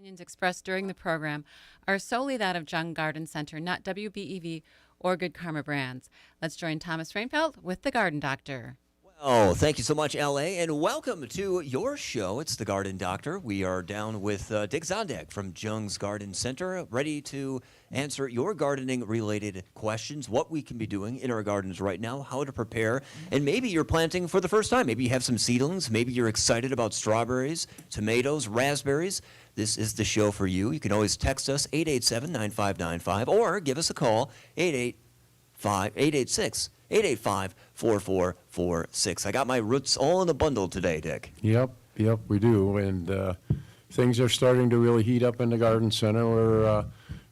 Opinions expressed during the program are solely that of Jung Garden Center, not WBEV or Good Karma Brands. Let's join Thomas Reinfeld with the Garden Doctor. Oh, thank you so much, LA, and welcome to your show. It's the Garden Doctor. We are down with Dick Zondag from Jung's Garden Center, ready to answer your gardening-related questions, what we can be doing in our gardens right now, how to prepare, and maybe you're planting for the first time. Maybe you have some seedlings. Maybe you're excited about strawberries, tomatoes, raspberries. This is the show for you. You can always text us, 887-9595, or give us a call, 886-4446. I got my roots all in a bundle today, Dick. Yep, we do. And things are starting to really heat up in the garden center. We're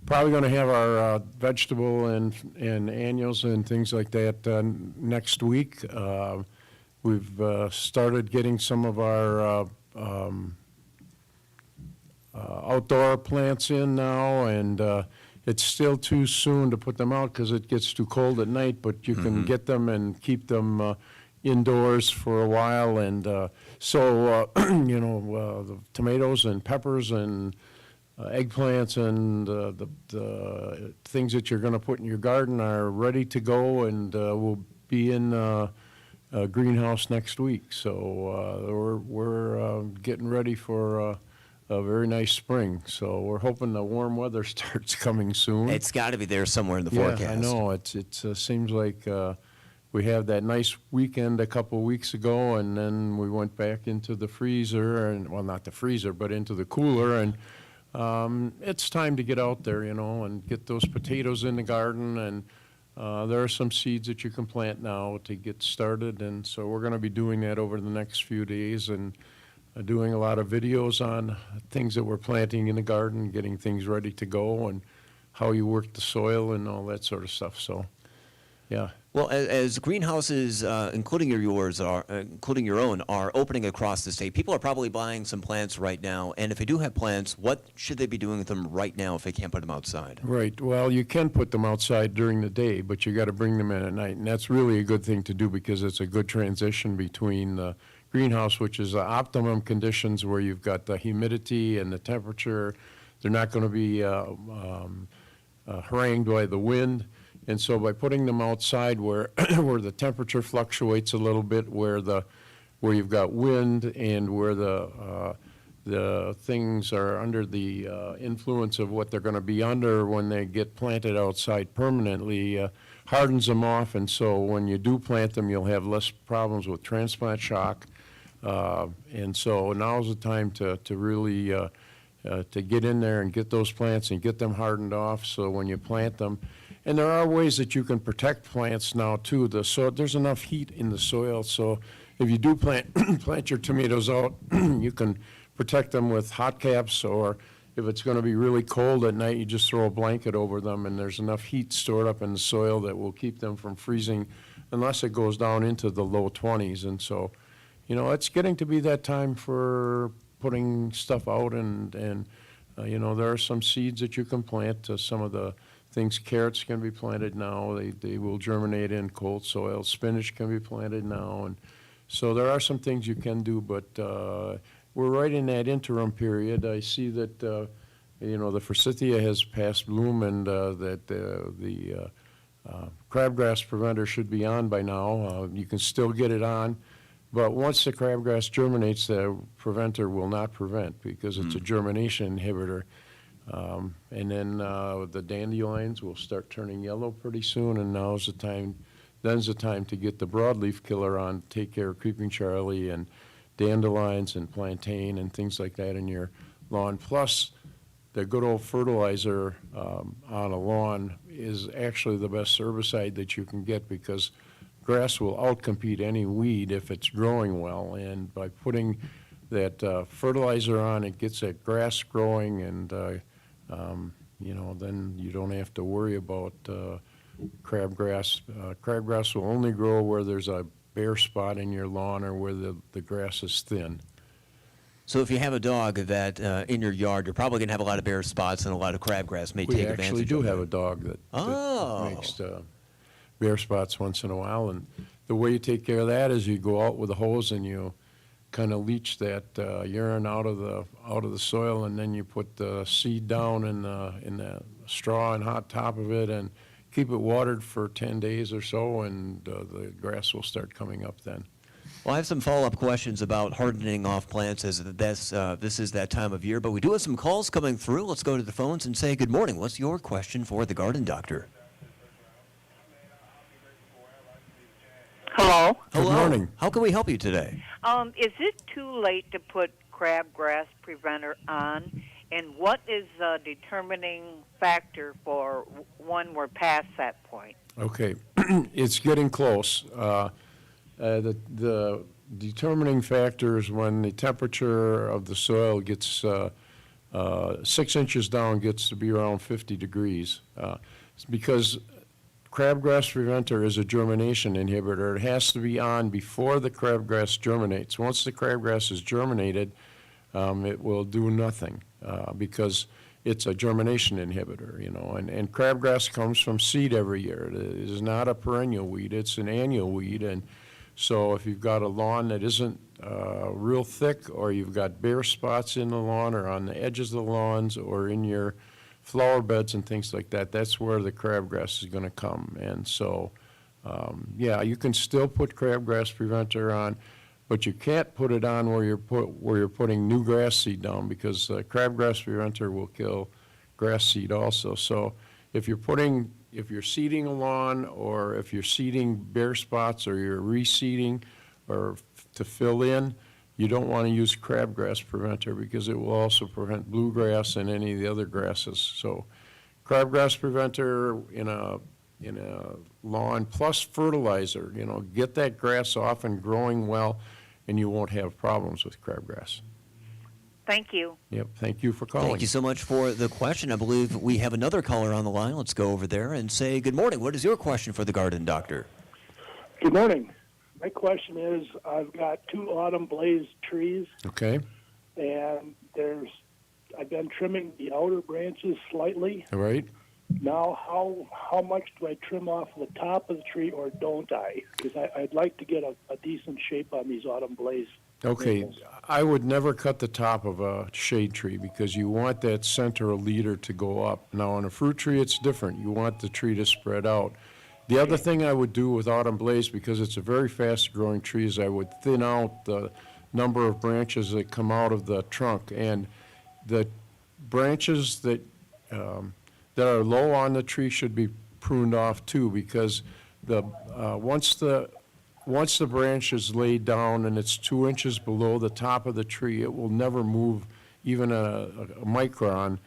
probably going to have our vegetable and annuals and things like that next week. We've started getting some of our outdoor plants in now, and it's still too soon to put them out because it gets too cold at night, but you can get them and keep them indoors for a while. And the tomatoes and peppers and eggplants and the things that you're going to put in your garden are ready to go, and will be in a greenhouse next week. So we're getting ready for a very nice spring. So we're hoping the warm weather starts coming soon. It's got to be there somewhere in the forecast. Yeah, I know. It seems like we had that nice weekend a couple of weeks ago, and then we went back into the freezer, and well, not the freezer, but into the cooler. And it's time to get out there, and get those potatoes in the garden. And there are some seeds that you can plant now to get started. And so we're going to be doing that over the next few days, and doing a lot of videos on things that we're planting in the garden, getting things ready to go, and how you work the soil and all that sort of stuff. So, yeah. Well, as greenhouses, including your own, are opening across the state, people are probably buying some plants right now. And if they do have plants, what should they be doing with them right now if they can't put them outside? Right. Well, you can put them outside during the day, but you got to bring them in at night, and that's really a good thing to do because it's a good transition between the greenhouse, which is optimum conditions where you've got the humidity and the temperature. They're not going to be harangued by the wind. And so by putting them outside where where the temperature fluctuates a little bit, where you've got wind, and where the things are under the influence of what they're going to be under when they get planted outside permanently, hardens them off. And so when you do plant them, you'll have less problems with transplant shock. And so now's the time to really to get in there and get those plants and get them hardened off, so when you plant them. And there are ways that you can protect plants now too. There's enough heat in the soil, so if you do plant your tomatoes out, you can protect them with hot caps, or if it's going to be really cold at night, you just throw a blanket over them, and there's enough heat stored up in the soil that will keep them from freezing unless it goes down into the low 20s. And so, it's getting to be that time for putting stuff out, and there are some seeds that you can plant. Some of the things, carrots can be planted now. They will germinate in cold soil. Spinach can be planted now. And so there are some things you can do, but we're right in that interim period. I see that, the forsythia has passed bloom, and that the crabgrass preventer should be on by now. You can still get it on. But once the crabgrass germinates, the preventer will not prevent because it's a germination inhibitor. And then the dandelions will start turning yellow pretty soon, and then's the time to get the broadleaf killer on, take care of Creeping Charlie and dandelions and plantain and things like that in your lawn. Plus, the good old fertilizer on a lawn is actually the best herbicide that you can get, because grass will outcompete any weed if it's growing well, and by putting that fertilizer on, it gets that grass growing, and then you don't have to worry about crabgrass. Crabgrass will only grow where there's a bare spot in your lawn or where the grass is thin. So if you have a dog that in your yard, you're probably going to have a lot of bare spots, and a lot of crabgrass may take advantage of it. We actually do have a dog that makes bare spots once in a while, and the way you take care of that is you go out with a hose and you kind of leach that urine out of the soil, and then you put the seed down in the straw and hot top of it, and keep it watered for 10 days or so, and the grass will start coming up then. Well, I have some follow-up questions about hardening off plants as this is that time of year, but we do have some calls coming through. Let's go to the phones and say good morning. What's your question for the garden doctor? Hello. Good Hello. morning. How can we help you today? Is it too late to put crabgrass preventer on? And what is the determining factor for when we're past that point? Okay, it's getting close. The determining factor is when the temperature of the soil gets 6 inches down, gets to be around 50 degrees. It's because crabgrass preventer is a germination inhibitor. It has to be on before the crabgrass germinates. Once the crabgrass is germinated, it will do nothing because it's a germination inhibitor, and crabgrass comes from seed every year. It is not a perennial weed, it's an annual weed, and so if you've got a lawn that isn't real thick, or you've got bare spots in the lawn or on the edges of the lawns or in your flower beds and things like that, that's where the crabgrass is going to come. And so, you can still put crabgrass preventer on, but you can't put it on where you're putting new grass seed down, because crabgrass preventer will kill grass seed also. So if you're seeding a lawn, or if you're seeding bare spots, or you're reseeding or to fill in, you don't want to use crabgrass preventer, because it will also prevent bluegrass and any of the other grasses. So crabgrass preventer in a lawn plus fertilizer, get that grass off and growing well, and you won't have problems with crabgrass. Thank you. Yep, thank you for calling. Thank you so much for the question. I believe we have another caller on the line. Let's go over there and say good morning. What is your question for the garden doctor? Good morning. My question is, I've got 2 autumn blaze trees, Okay, and I've been trimming the outer branches slightly. all right. Now, how much do I trim off the top of the tree, or don't I? Because I'd like to get a decent shape on these autumn blaze. Okay, maples. I would never cut the top of a shade tree, because you want that center leader to go up. Now, on a fruit tree, it's different. You want the tree to spread out. The other thing I would do with autumn blaze, because it's a very fast-growing tree, is I would thin out the number of branches that come out of the trunk. And the branches that are low on the tree should be pruned off too, because once the branch is laid down and it's 2 inches below the top of the tree, it will never move even a micron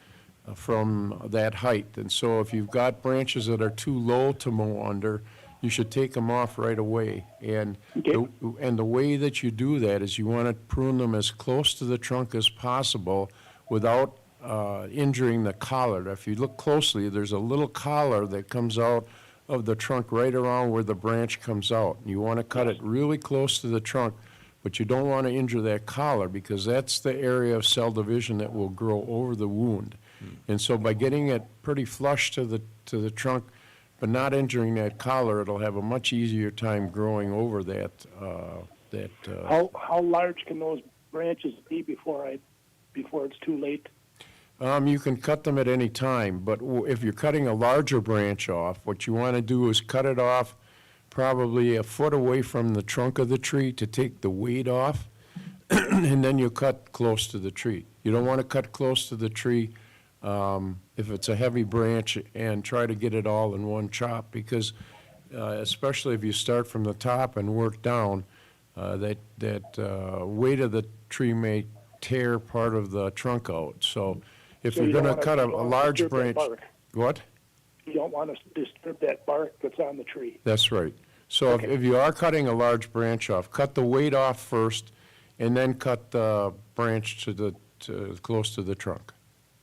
from that height. And so if you've got branches that are too low to mow under, you should take them off right away. And the way that you do that is you want to prune them as close to the trunk as possible without injuring the collar. If you look closely, there's a little collar that comes out of the trunk right around where the branch comes out. You want to cut it really close to the trunk, but you don't want to injure that collar, because that's the area of cell division that will grow over the wound. And so by getting it pretty flush to the trunk, but not injuring that collar, it'll have a much easier time growing over that. How large can those branches be before it's too late? You can cut them at any time, but if you're cutting a larger branch off, what you want to do is cut it off probably a foot away from the trunk of the tree to take the weight off, and then you cut close to the tree. You don't want to cut close to the tree if it's a heavy branch and try to get it all in one chop, because especially if you start from the top and work down, that weight of the tree may tear part of the trunk out. So if So you're you don't going to wanna- cut you a don't wanna large disturb that branch, bark. what? You don't want to disturb that bark that's on the tree. That's right. So if you are cutting a large branch off, cut the weight off first, and then cut the branch to close to the trunk.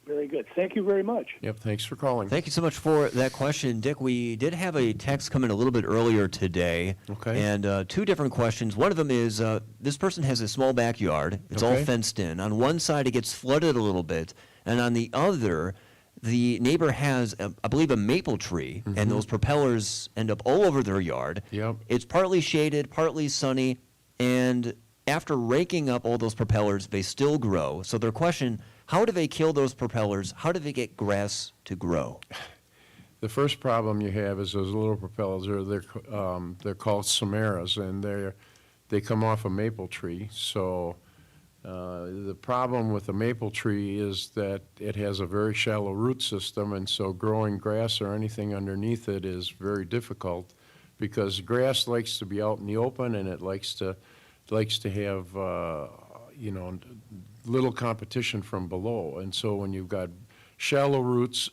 Very good. Thank you very much. Yep, thanks for calling. Thank you so much for that question, Dick. We did have a text come in a little bit earlier today. Okay. And 2 different questions. One of them is this person has a small backyard. It's all Okay. fenced in. On one side, it gets flooded a little bit. And on the other, the neighbor has, I believe, a maple tree. And those propellers end up all over their yard. Yep. It's partly shaded, partly sunny. And after raking up all those propellers, they still grow. So their question, how do they kill those propellers? How do they get grass to grow? The first problem you have is those little propellers. They're called samaras, and they come off a maple tree. So the problem with a maple tree is that it has a very shallow root system, and so growing grass or anything underneath it is very difficult, because grass likes to be out in the open, and it likes to have little competition from below. And so when you've got shallow roots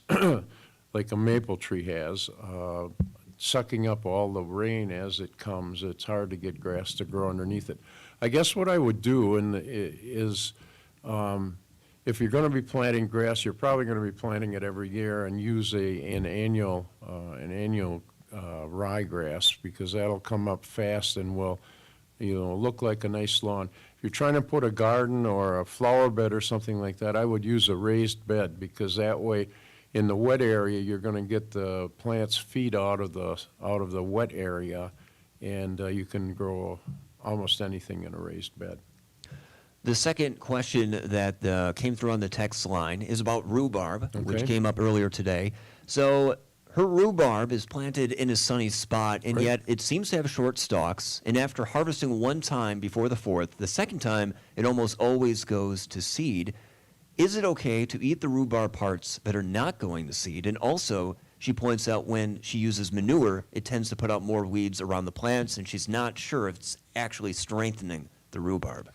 like a maple tree has, sucking up all the rain as it comes, it's hard to get grass to grow underneath it. I guess what I would do is if you're going to be planting grass, you're probably going to be planting it every year, and use an annual ryegrass, because that'll come up fast and will look like a nice lawn. If you're trying to put a garden or a flower bed or something like that, I would use a raised bed, because that way, in the wet area, you're going to get the plants' feet out of the wet area, and you can grow almost anything in a raised bed. The second question that came through on the text line is about rhubarb, which Okay. came up earlier today. So her rhubarb is planted in a sunny spot, and Great. yet it seems to have short stalks. And after harvesting one time before the fourth, the second time it almost always goes to seed. Is it okay to eat the rhubarb parts that are not going to seed? And also, she points out when she uses manure, it tends to put out more weeds around the plants, and she's not sure if it's actually strengthening the rhubarb.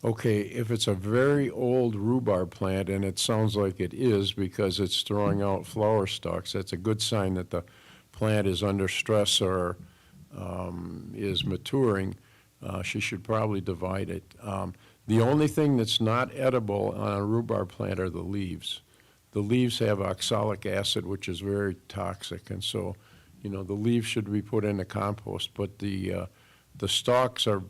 Okay, if it's a very old rhubarb plant, and it sounds like it is because it's throwing out flower stalks, that's a good sign that the plant is under stress or is maturing. She should probably divide it. The only thing that's not edible on a rhubarb plant are the leaves. The leaves have oxalic acid, which is very toxic, and so, the leaves should be put in the compost, but the stalks are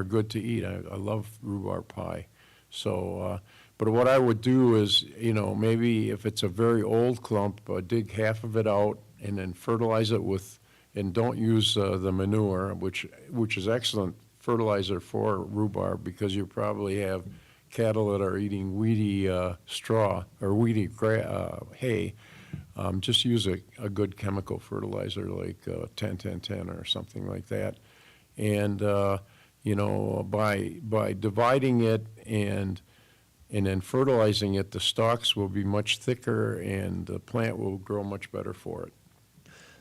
good to eat. I love rhubarb pie. So, but what I would do is, maybe if it's a very old clump, dig half of it out and then fertilize it and don't use the manure, which is excellent fertilizer for rhubarb, because you probably have cattle that are eating weedy straw or weedy hay. Just use a good chemical fertilizer like 10-10-10 or something like that. And by dividing it and then fertilizing it, the stalks will be much thicker and the plant will grow much better for it.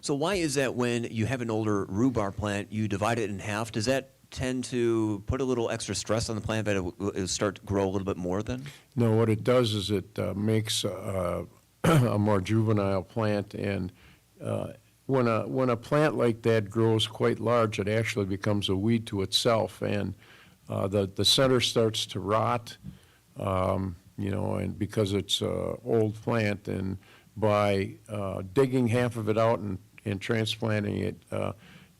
So why is that when you have an older rhubarb plant, you divide it in half? Does that tend to put a little extra stress on the plant that it will start to grow a little bit more then? No, what it does is it makes a more juvenile plant, and when a plant like that grows quite large, it actually becomes a weed to itself, and the center starts to rot, and because it's an old plant, and by digging half of it out and transplanting it,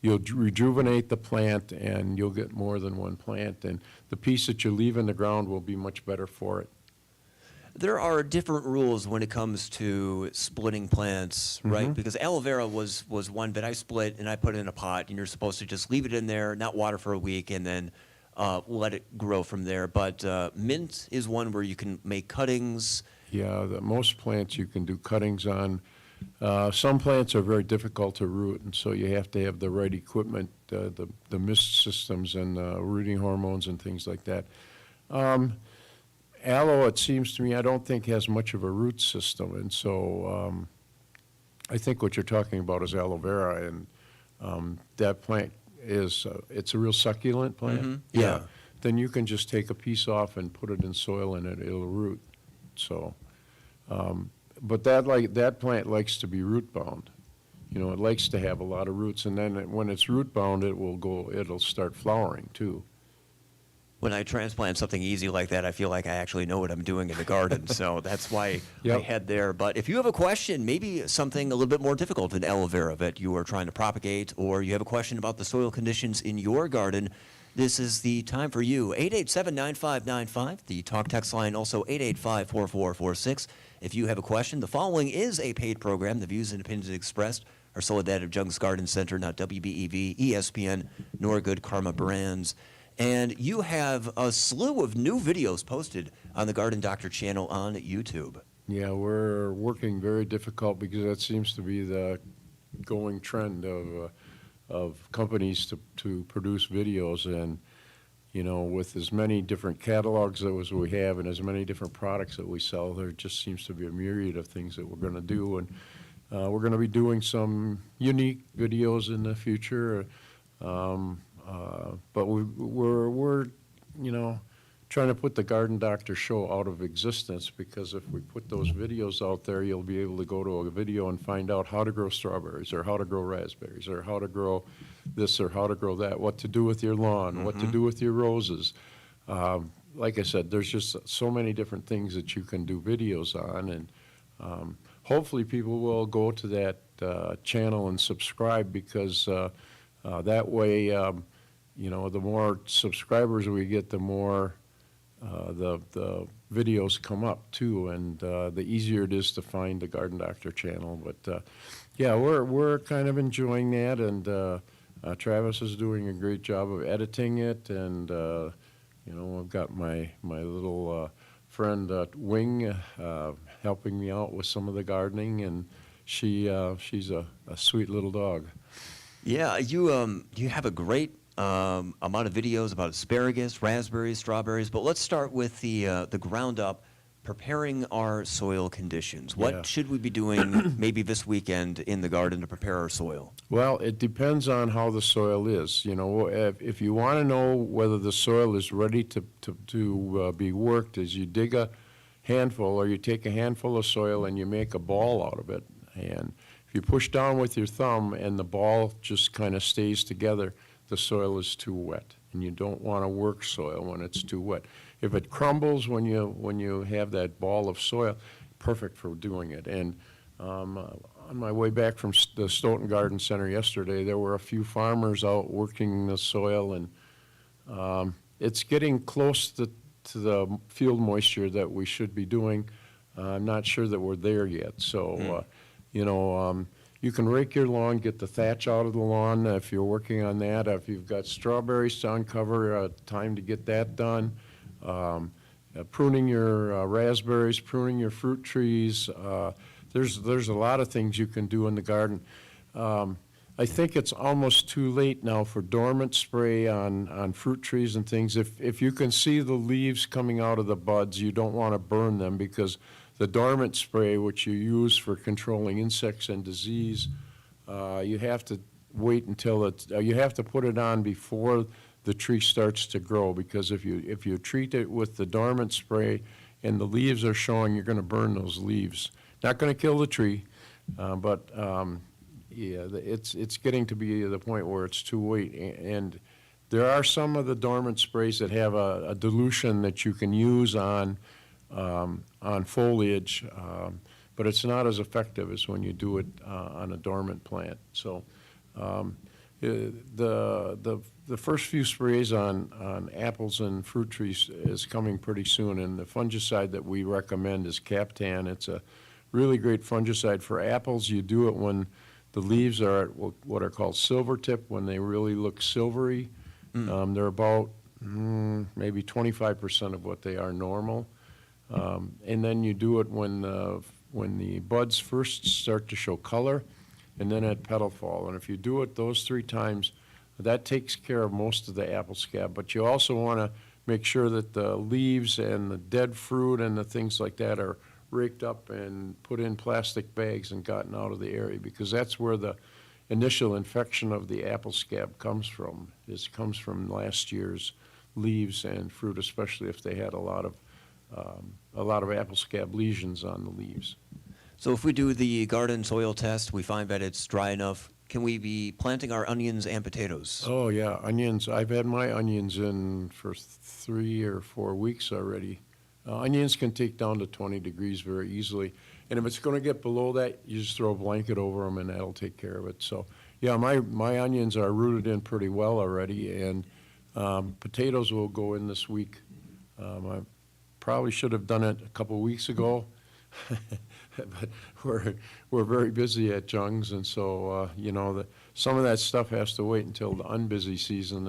you'll rejuvenate the plant, and you'll get more than one plant, and the piece that you leave in the ground will be much better for it. There are different rules when it comes to splitting plants, right? Because aloe vera was one that I split and I put in a pot, and you're supposed to just leave it in there, not water for a week, and then let it grow from there. But mint is one where you can make cuttings. Yeah, most plants you can do cuttings on. Some plants are very difficult to root, and so you have to have the right equipment, the mist systems and rooting hormones and things like that. Aloe, it seems to me, I don't think has much of a root system, and so I think what you're talking about is aloe vera, and that plant it's a real succulent plant. Yeah. Then you can just take a piece off and put it in soil, and it'll root. So. But that plant likes to be root bound. It likes to have a lot of roots, and then when it's root bound, it'll start flowering too. When I transplant something easy like that, I feel like I actually know what I'm doing in the garden. So that's why I head there. But if you have a question, maybe something a little bit more difficult than aloe vera that you are trying to propagate, or you have a question about the soil conditions in your garden, this is the time for you. 887-9595, the talk text line, also 885-4446. If you have a question, the following is a paid program. The views and opinions expressed are solely that of Jung's Garden Center, not WBEV, ESPN, nor Good Karma Brands. And you have a slew of new videos posted on the Garden Doctor channel on YouTube. Yeah, we're working very difficult because that seems to be the going trend of companies to produce videos. And, you know, with as many different catalogs as we have and as many different products that we sell, there just seems to be a myriad of things that we're going to do. And we're going to be doing some unique videos in the future. But we're, you know, trying to put the Garden Doctor show out of existence, because if we put those videos out there, you'll be able to go to a video and find out how to grow strawberries or how to grow raspberries or how to grow this or how to grow that, what to do with your lawn, what to do with your roses. Like I said, there's just so many different things that you can do videos on, and hopefully people will go to that channel and subscribe, because that way, you know, the more subscribers we get, the more the videos come up too, and the easier it is to find the Garden Doctor channel. But yeah, we're kind of enjoying that, and Travis is doing a great job of editing it, and you know, I've got my little friend Wing helping me out with some of the gardening, and she's a sweet little dog. Yeah, you have a great amount of videos about asparagus, raspberries, strawberries, but let's start with the ground up, preparing our soil conditions. What Yeah. should we be doing maybe this weekend in the garden to prepare our soil? Well, it depends on how the soil is. You know, if you want to know whether the soil is ready to be worked, is you dig a handful, or you take a handful of soil and you make a ball out of it. And if you push down with your thumb and the ball just kind of stays together, the soil is too wet, and you don't want to work soil when it's too wet. If it crumbles when you have that ball of soil, perfect for doing it. And on my way back from the Stoughton Garden Center yesterday, there were a few farmers out working the soil, and it's getting close to the field moisture that we should be doing. I'm not sure that we're there yet. So, you know, you can rake your lawn, get the thatch out of the lawn if you're working on that. If you've got strawberries to uncover, time to get that done. Pruning your raspberries, pruning your fruit trees. There's a lot of things you can do in the garden. I think it's almost too late now for dormant spray on fruit trees and things. If you can see the leaves coming out of the buds, you don't want to burn them, because the dormant spray, which you use for controlling insects and disease, you have to wait until you have to put it on before the tree starts to grow, because if you treat it with the dormant spray and the leaves are showing, you're going to burn those leaves. Not going to kill the tree, but yeah, it's getting to be the point where it's too late. And there are some of the dormant sprays that have a dilution that you can use on foliage, but it's not as effective as when you do it on a dormant plant. So the first few sprays on apples and fruit trees is coming pretty soon, and the fungicide that we recommend is Captan. It's a really great fungicide for apples. You do it when the leaves are at what are called silver tip, when they really look silvery. They're about maybe 25% of what they are normal. And then you do it when the buds first start to show color, and then at petal fall. And if you do it those 3 times, that takes care of most of the apple scab. But you also want to make sure that the leaves and the dead fruit and the things like that are raked up and put in plastic bags and gotten out of the area, because that's where the initial infection of the apple scab comes from. It comes from last year's leaves and fruit, especially if they had a lot of apple scab lesions on the leaves. So if we do the garden soil test, we find that it's dry enough, can we be planting our onions and potatoes? Oh yeah, onions. I've had my onions in for 3 or 4 weeks already. Onions can take down to 20 degrees very easily. And if it's going to get below that, you just throw a blanket over them and that'll take care of it. So yeah, my onions are rooted in pretty well already, and potatoes will go in this week. I probably should have done it a couple weeks ago, But we're very busy at Jung's, and so, some of that stuff has to wait until the unbusy season,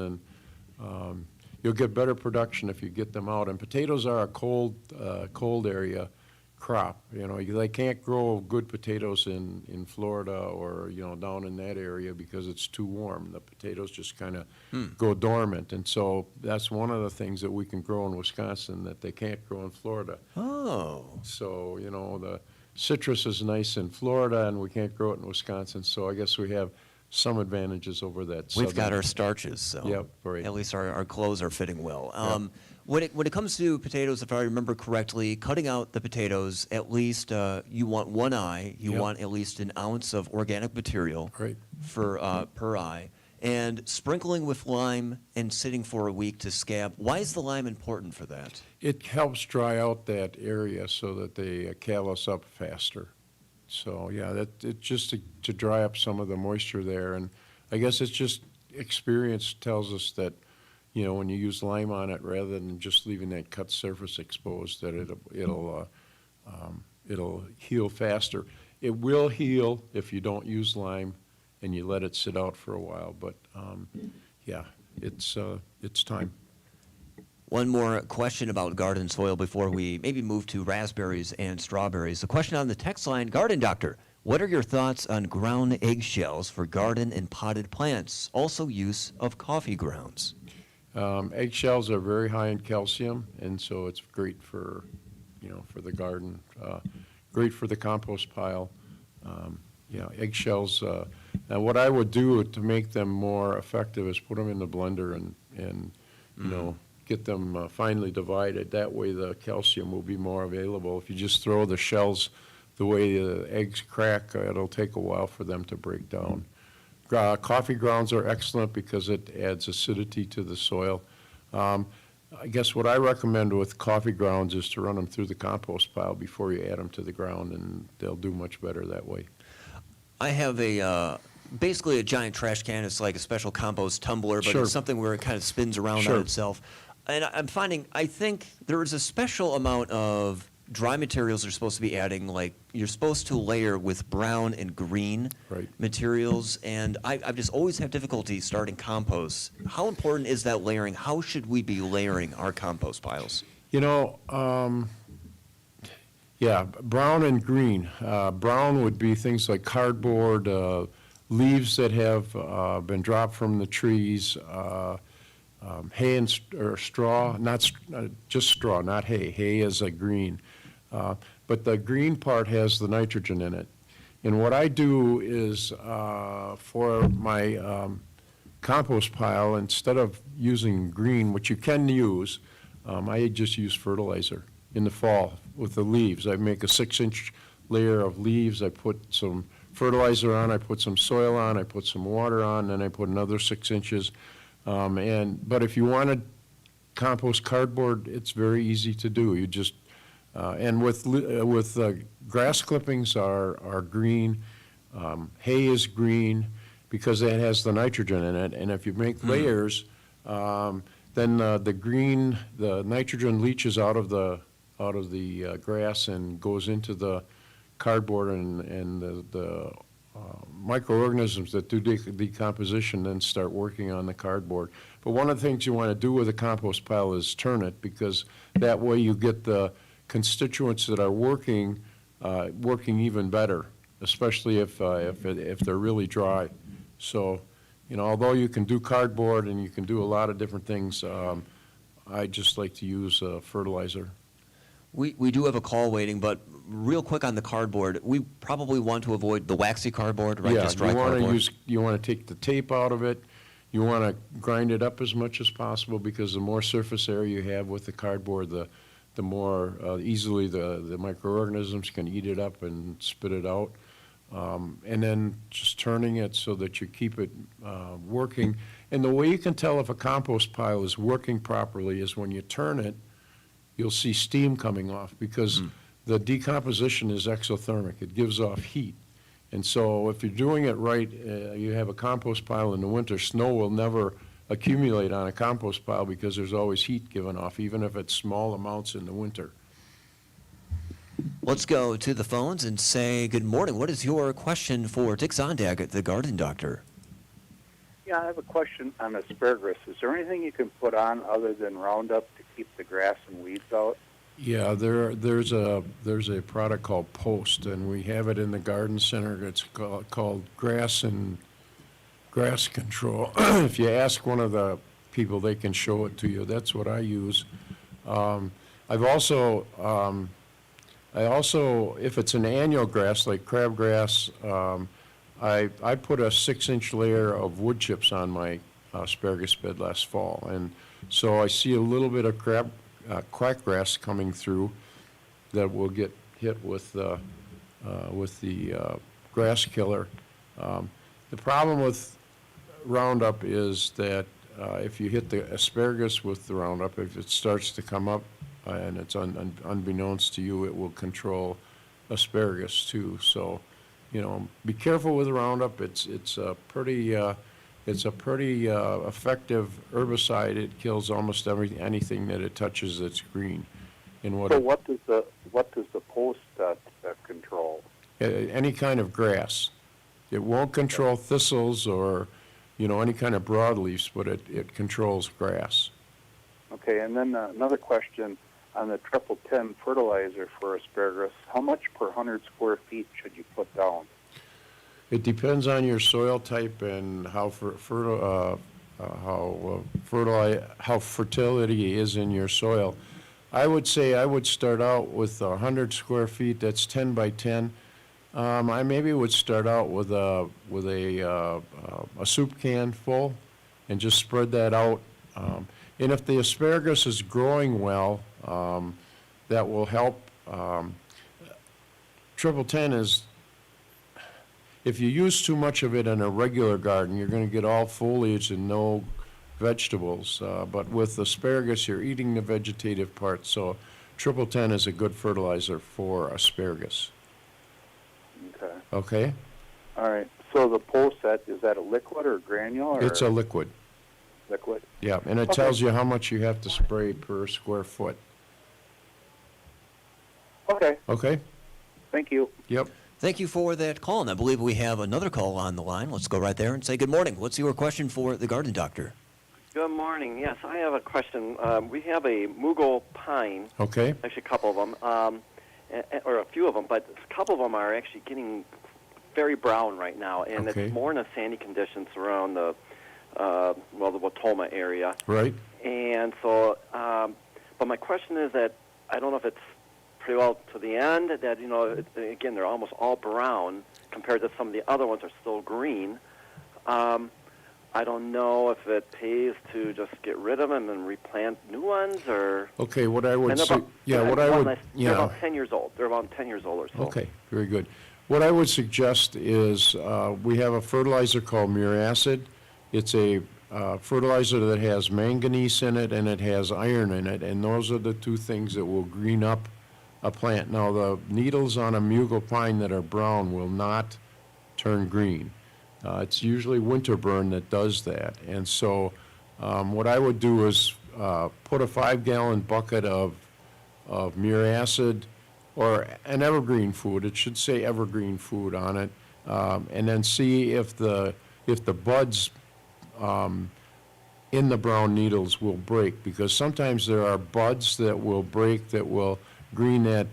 and you'll get better production if you get them out. And potatoes are a cold area crop. They can't grow good potatoes in Florida or, down in that area because it's too warm. The potatoes just kind of go dormant. And so that's one of the things that we can grow in Wisconsin that they can't grow in Florida. Oh. So, the citrus is nice in Florida and we can't grow it in Wisconsin. So I guess we have some advantages over that. We've got southern- our starches, so Yep, right. at least our clothes are fitting well. When it comes to potatoes, if I remember correctly, cutting out the potatoes, at least you want one eye. You Yep. want at least an ounce of organic material Right. for per eye. And sprinkling with lime and sitting for a week to scab. Why is the lime important for that? It helps dry out that area so that they callus up faster. So, yeah, it's just to dry up some of the moisture there. And I guess it's just experience tells us that, when you use lime on it rather than just leaving that cut surface exposed, that it'll heal faster. It will heal if you don't use lime and you let it sit out for a while. But, yeah, it's time. One more question about garden soil before we maybe move to raspberries and strawberries. The question on the text line, Garden Doctor, what are your thoughts on ground eggshells for garden and potted plants? Also use of coffee grounds. Eggshells are very high in calcium, and so it's great for, for the garden, great for the compost pile. Eggshells. Now, what I would do to make them more effective is put them in the blender and get them finely divided. That way the calcium will be more available. If you just throw the shells the way the eggs crack, it'll take a while for them to break down. Coffee grounds are excellent because it adds acidity to the soil. I guess what I recommend with coffee grounds is to run them through the compost pile before you add them to the ground, and they'll do much better that way. I have basically a giant trash can. It's like a special compost tumbler, but Sure. it's something where it kind of spins around Sure. on itself. And I think there is a special amount of dry materials you're supposed to be adding, like you're supposed to layer with brown and green Right. materials, and I just always have difficulty starting compost. How important is that layering? How should we be layering our compost piles? Yeah, brown and green. Brown would be things like cardboard, leaves that have been dropped from the trees, hay or straw, just straw, not hay. Hay is a green. But the green part has the nitrogen in it. And what I do is for my compost pile, instead of using green, which you can use, I just use fertilizer in the fall with the leaves. I make a 6-inch layer of leaves. I put some fertilizer on, I put some soil on, I put some water on, and I put another 6 inches. But if you want to compost cardboard, it's very easy to do. You just and with grass clippings are green, hay is green because it has the nitrogen in it. And if you make layers, then the nitrogen leaches out of the grass and goes into the cardboard, and the microorganisms that do decomposition then start working on the cardboard. But one of the things you want to do with a compost pile is turn it, because that way you get the constituents that are working even better, especially if they're really dry. So, although you can do cardboard and you can do a lot of different things, I just like to use fertilizer. We do have a call waiting, but real quick on the cardboard, we probably want to avoid the waxy cardboard, right? Yeah, Just dry cardboard. you want to take the tape out of it. You want to grind it up as much as possible, because the more surface area you have with the cardboard, the more easily the microorganisms can eat it up and spit it out. And then just turning it so that you keep it working. And the way you can tell if a compost pile is working properly is when you turn it, you'll see steam coming off, because the decomposition is exothermic. It gives off heat. And so if you're doing it right, you have a compost pile in the winter, snow will never accumulate on a compost pile because there's always heat given off, even if it's small amounts in the winter. Let's go to the phones and say good morning. What is your question for Dick Zondag, the garden doctor? Yeah, I have a question on asparagus. Is there anything you can put on other than Roundup to keep the grass and weeds out? Yeah, there's a product called Post, and we have it in the garden center. It's called Grass Control. If you ask one of the people, they can show it to you. That's what I use. I've also, if it's an annual grass like crabgrass, I put a 6-inch layer of wood chips on my asparagus bed last fall, and so I see a little bit of quackgrass coming through that will get hit with the grass killer. The problem with Roundup is that if you hit the asparagus with the Roundup, if it starts to come up and it's unbeknownst to you, it will control asparagus too. So, be careful with the Roundup. It's a pretty effective herbicide. It kills almost anything that it touches that's green. And what does the Post control? Any kind of grass. It won't control thistles or any kind of broadleafs, but it controls grass. Okay, and then another question on the 1010 fertilizer for asparagus. How much per 100 square feet should you put down? It depends on your soil type and how fertility is in your soil. I would say I would start out with 100 square feet. That's 10 by 10. I maybe would start out with a soup can full, and just spread that out. And if the asparagus is growing well, that will help. 1010 is, if you use too much of it in a regular garden, you're going to get all foliage and no vegetables. But with asparagus, you're eating the vegetative part. So 1010 is a good fertilizer for asparagus. Okay. Okay? All right. So the Post is that a liquid or granular? It's a liquid. Liquid. Yeah, and it tells you how much you have to spray per square foot. Okay. Okay? Thank you. Yep. Thank you for that call, and I believe we have another call on the line. Let's go right there and say good morning. What's your question for the garden doctor? Good morning. Yes, I have a question. We have a Mughal pine, Okay. actually a couple of them, or a few of them, but a couple of them are actually getting very brown right now, and Okay. it's more in the sandy conditions around the Watoma area. Right. And so, but my question is that I don't know if it's pretty well to the end that, again, they're almost all brown compared to some of the other ones are still green. I don't know if it pays to just get rid of them and replant new ones, or... Okay, what I would say, They're yeah. about 10 years old. They're about 10 years old or so. Okay, very good. What I would suggest is we have a fertilizer called Muracid. It's a fertilizer that has manganese in it and it has iron in it, and those are the two things that will green up a plant. Now, the needles on a Mughal pine that are brown will not turn green. It's usually winterburn that does that. And so what I would do is put a 5-gallon bucket of Muracid or an evergreen food. It should say evergreen food on it. And then see if the buds in the brown needles will break, because sometimes there are buds that will break that will green that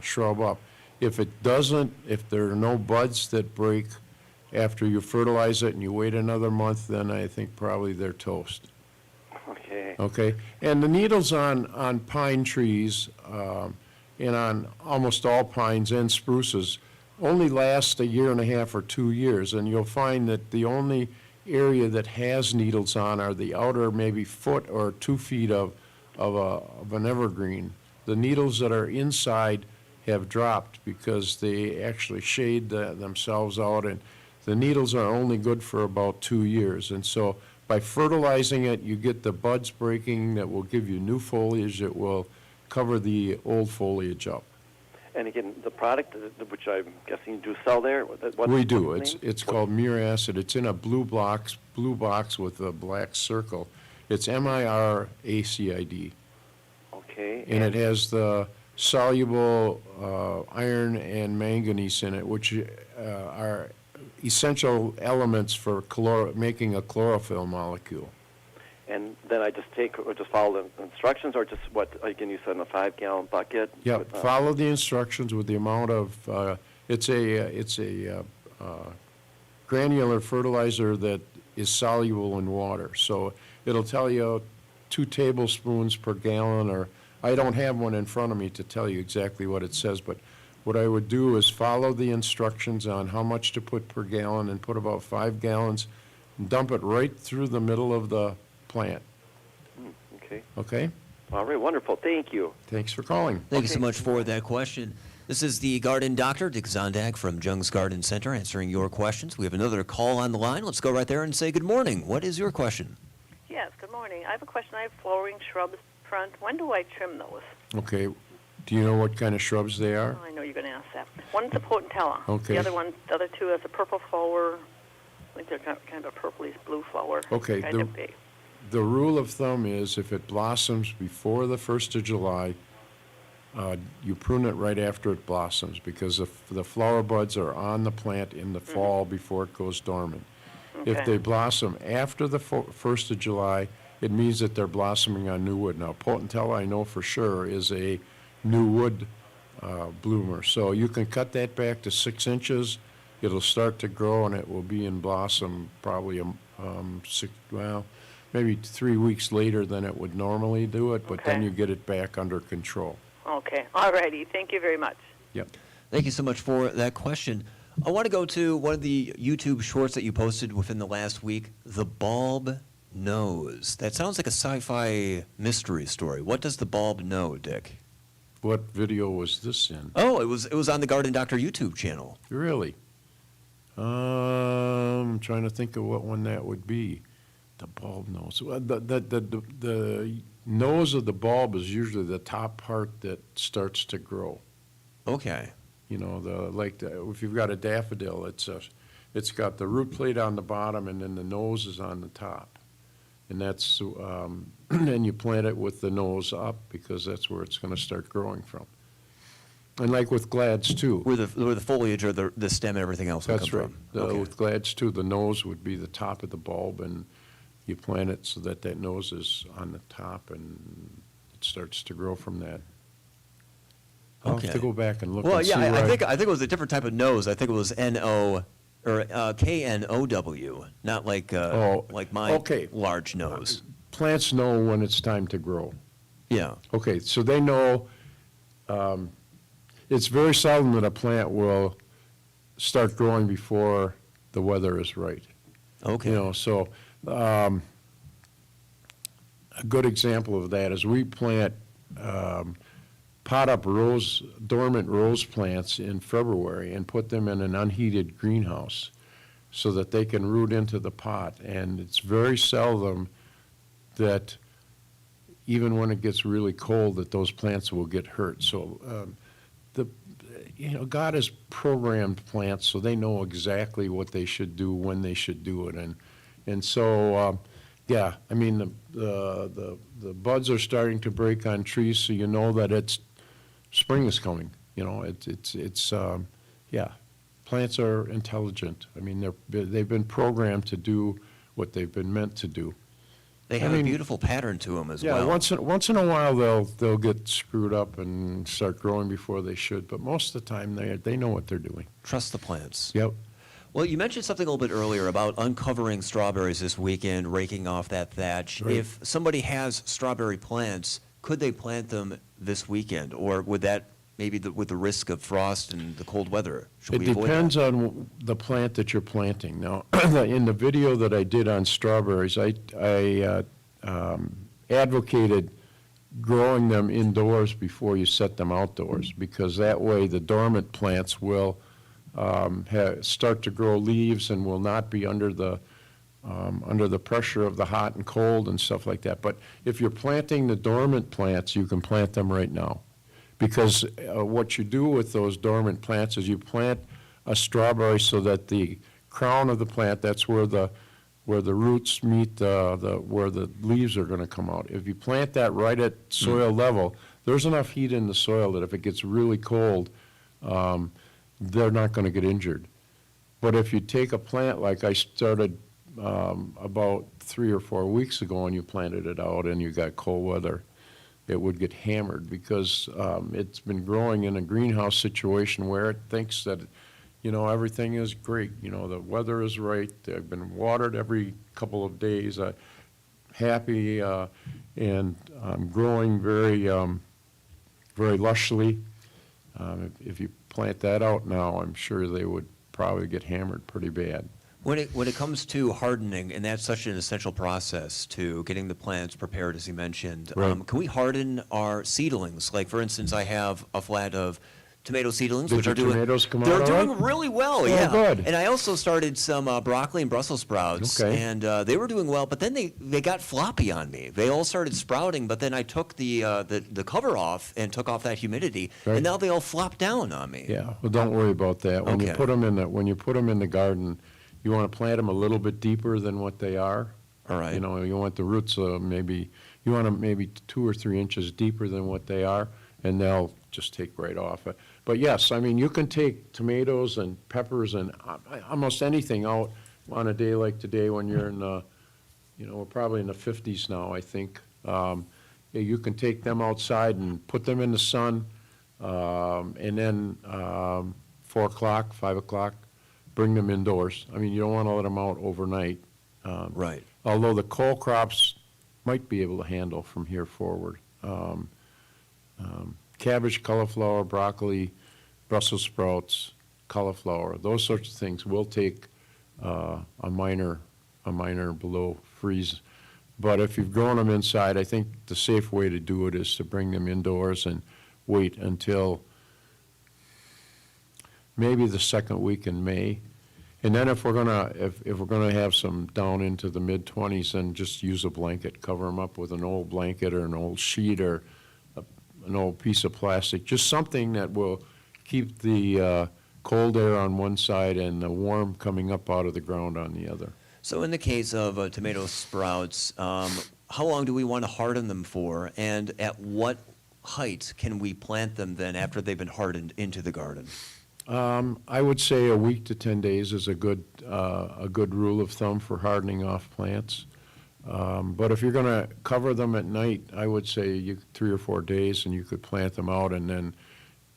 shrub up. If it doesn't, if there are no buds that break after you fertilize it and you wait another month, then I think probably they're toast. Okay. Okay? And the needles on pine trees and on almost all pines and spruces only last a year and a half or 2 years, and you'll find that the only area that has needles on are the outer maybe foot or 2 feet of an evergreen. The needles that are inside have dropped because they actually shade themselves out, and the needles are only good for about 2 years. And so by fertilizing it, you get the buds breaking that will give you new foliage that will cover the old foliage up. And again, the product, which I'm guessing you do sell there? We do. What's the name? It's called Muracid. It's in a blue box with a black circle. It's Miracid. Okay. And it has the soluble iron and manganese in it, which are essential elements for making a chlorophyll molecule. And then I just follow the instructions, or just what, again, you said in a 5-gallon bucket? Yeah, with, follow the instructions with the amount of, it's a granular fertilizer that is soluble in water. So it'll tell you 2 tablespoons per gallon, or I don't have one in front of me to tell you exactly what it says, but what I would do is follow the instructions on how much to put per gallon and put about 5 gallons, and dump it right through the middle of the plant. Okay. Okay? All right, wonderful. Thank you. Thanks for calling. Thank you so much for that question. This is the Garden Doctor, Dick Zondag from Jung's Garden Center, answering your questions. We have another call on the line. Let's go right there and say good morning. What is your question? Yes, good morning. I have a question. I have flowering shrubs front. When do I trim those? Okay. Do you know what kind of shrubs they are? Oh, I know you're going to ask that. One's a potentilla. Okay. The other two has a purple flower. I think they're kind of a purplish blue flower. Okay, Kind of big. The rule of thumb is if it blossoms before the 1st of July, you prune it right after it blossoms, because the flower buds are on the plant in the fall before it goes dormant. If Okay. they blossom after the 1st of July, it means that they're blossoming on new wood. Now, potentilla, I know for sure, is a new wood bloomer. So you can cut that back to 6 inches. It'll start to grow, and it will be in blossom probably maybe 3 weeks later than it would normally do it, but then Okay. you get it back under control. Okay. All righty. Thank you very much. Yep. Thank you so much for that question. I want to go to one of the YouTube shorts that you posted within the last week, The Bulb Knows. That sounds like a sci-fi mystery story. What does the bulb know, Dick? What video was this in? Oh, it was on the Garden Doctor YouTube channel. Really? I'm trying to think of what one that would be. The bulb nose. Well, the nose of the bulb is usually the top part that starts to grow. Okay. You know, if you've got a daffodil, it's got the root plate on the bottom, and then the nose is on the top. And that's, and you plant it with the nose up, because that's where it's going to start growing from. And like with glads too. Where the foliage or the stem and everything else will That's come right. from. Okay. With glads too, the nose would be the top of the bulb, and you plant it so that nose is on the top, and it starts to grow from that. I'll have Okay. to go back and look Well, and see yeah, I where think it was a different type of nose. I think it was N-O or K-N-O-W, not like my okay. large nose. plants know when it's time to grow. Yeah. Okay, so they know, it's very seldom that a plant will start growing before the weather is right. Okay. You know, so a good example of that is we plant pot up dormant rose plants in February and put them in an unheated greenhouse so that they can root into the pot. And it's very seldom that even when it gets really cold that those plants will get hurt. So God has programmed plants so they know exactly what they should do when they should do it. And so yeah, I mean the buds are starting to break on trees, so you know that spring is coming. You know, yeah. Plants are intelligent. I mean, they've been programmed to do what they've been meant to do. They have a beautiful pattern to them as Yeah, well. once in a while they'll get screwed up and start growing before they should, but most of the time they know what they're doing. Trust the plants. Yep. Well, you mentioned something a little bit earlier about uncovering strawberries this weekend, raking off that thatch. Right. If somebody has strawberry plants, could they plant them this weekend, or would that maybe with the risk of frost and the cold weather? Should It we avoid depends that? on the plant that you're planting. Now, in the video that I did on strawberries, I advocated growing them indoors before you set them outdoors, because that way the dormant plants will start to grow leaves and will not be under the pressure of the hot and cold and stuff like that. But if you're planting the dormant plants, you can plant them right now. Because what you do with those dormant plants is you plant a strawberry so that the crown of the plant, that's where the roots meet where the leaves are going to come out. If you plant that right at soil level, there's enough heat in the soil that if it gets really cold, they're not going to get injured. But if you take a plant like I started about 3 or 4 weeks ago and you planted it out and you got cold weather, it would get hammered because it's been growing in a greenhouse situation where it thinks that, everything is great. The weather is right. They've been watered every couple of days. Happy and growing very, very lushly. If you plant that out now, I'm sure they would probably get hammered pretty bad. When it comes to hardening, and that's such an essential process to getting the plants prepared, as you mentioned, Right. can we harden our seedlings? Like, for instance, I have a flat of tomato seedlings, Did which your are doing tomatoes come out they're all doing right? really well. Oh, Yeah, good. And I also started some broccoli and Brussels sprouts, Okay. and they were doing well. But then they got floppy on me. They all started sprouting, but then I took the cover off and took off that humidity, Right. and now they all flopped down on me. Yeah, well, don't worry about that. When you Okay. put them in the garden, you want to plant them a little bit deeper than what they are. All right. You want the roots you want them maybe 2 or 3 inches deeper than what they are, and they'll just take right off. But yes, I mean, you can take tomatoes and peppers and almost anything out on a day like today when you're in we're probably in the 50s now, I think. Yeah, you can take them outside and put them in the sun, and then 4 o'clock, 5 o'clock, bring them indoors. I mean, you don't want to let them out overnight. Right. Although the cole crops might be able to handle from here forward. Cabbage, cauliflower, broccoli, Brussels sprouts, cauliflower, those sorts of things will take a minor below freeze. But if you've grown them inside, I think the safe way to do it is to bring them indoors and wait until maybe the second week in May. And then if we're gonna have some down into the mid-20s, then just use a blanket, cover them up with an old blanket or an old sheet or an old piece of plastic, just something that will keep the cold air on one side and the warm coming up out of the ground on the other. So in the case of tomato sprouts, how long do we want to harden them for, and at what height can we plant them then after they've been hardened into the garden? I would say a week to 10 days is a good rule of thumb for hardening off plants. But if you're going to cover them at night, I would say 3 or 4 days, and you could plant them out, and then,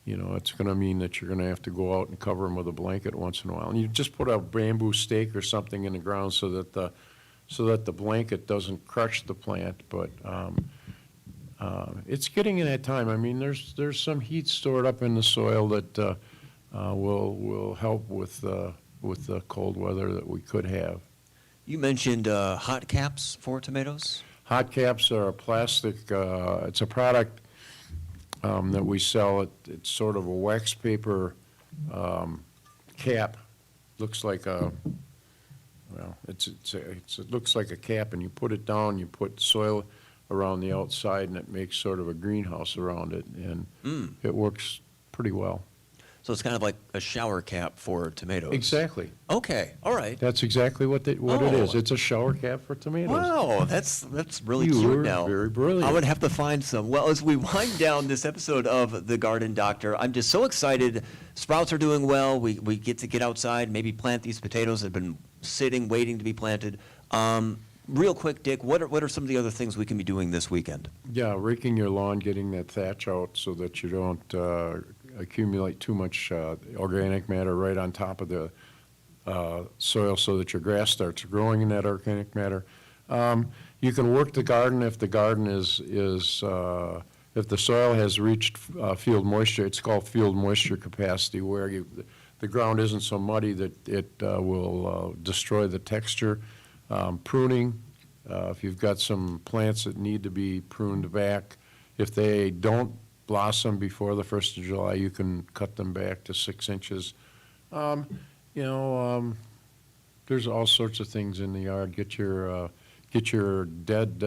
it's going to mean that you're going to have to go out and cover them with a blanket once in a while. And you just put a bamboo stake or something in the ground so that the blanket doesn't crush the plant. But it's getting in that time. I mean, there's some heat stored up in the soil that will help with the cold weather that we could have. You mentioned hot caps for tomatoes? Hot caps are a plastic, it's a product that we sell. It's sort of a wax paper cap. Looks like it looks like a cap, and you put it down, you put soil around the outside, and it makes sort of a greenhouse around it, and it works pretty well. So it's kind of like a shower cap for tomatoes. Exactly. Okay, all right. That's exactly what it is. It's a shower cap for tomatoes. Wow, that's really You cute were now. very brilliant. I'm going to have to find some. Well, as we wind down this episode of The Garden Doctor, I'm just so excited. Sprouts are doing well. We get to get outside, maybe plant these potatoes that have been sitting, waiting to be planted. Real quick, Dick, what are some of the other things we can be doing this weekend? Yeah, raking your lawn, getting that thatch out so that you don't accumulate too much organic matter right on top of the soil so that your grass starts growing in that organic matter. You can work the garden if the garden is if the soil has reached field moisture. It's called field moisture capacity, where the ground isn't so muddy that it will destroy the texture. Pruning, if you've got some plants that need to be pruned back, if they don't blossom before the 1st of July, you can cut them back to 6 inches. There's all sorts of things in the yard. Get your dead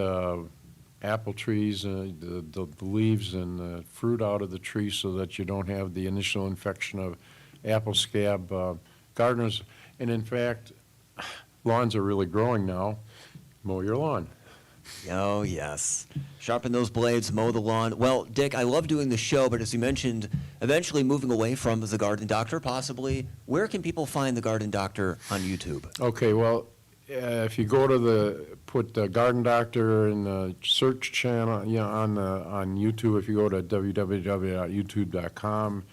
apple trees, the leaves and the fruit out of the tree so that you don't have the initial infection of apple scab. Gardeners, and in fact, lawns are really growing now. Mow your lawn. Oh, yes. Sharpen those blades, mow the lawn. Well, Dick, I love doing the show, but as you mentioned, eventually moving away from the Garden Doctor, possibly. Where can people find the Garden Doctor on YouTube? Okay, well, if you go to put the Garden Doctor in the search channel, on YouTube, if you go to www.youtube.com,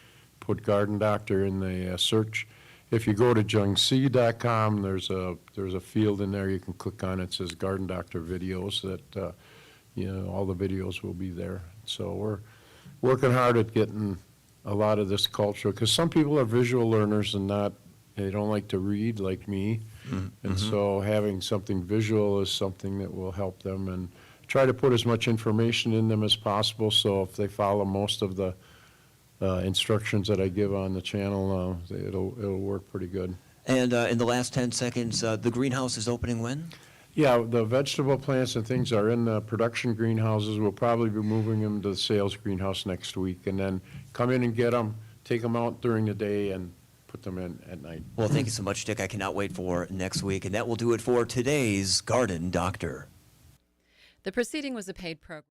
put Garden Doctor in the search. If you go to jungc.com, there's a field in there you can click on. It says Garden Doctor videos. That all the videos will be there. So we're working hard at getting a lot of this culture, because some people are visual learners and they don't like to read like me. And so having something visual is something that will help them, and try to put as much information in them as possible. So if they follow most of the instructions that I give on the channel, it'll work pretty good. And in the last 10 seconds, the greenhouse is opening when? Yeah, the vegetable plants and things are in the production greenhouses. We'll probably be moving them to the sales greenhouse next week, and then come in and get them, take them out during the day, and put them in at night. Well, thank you so much, Dick. I cannot wait for next week. And that will do it for today's Garden Doctor. The proceeding was a paid program.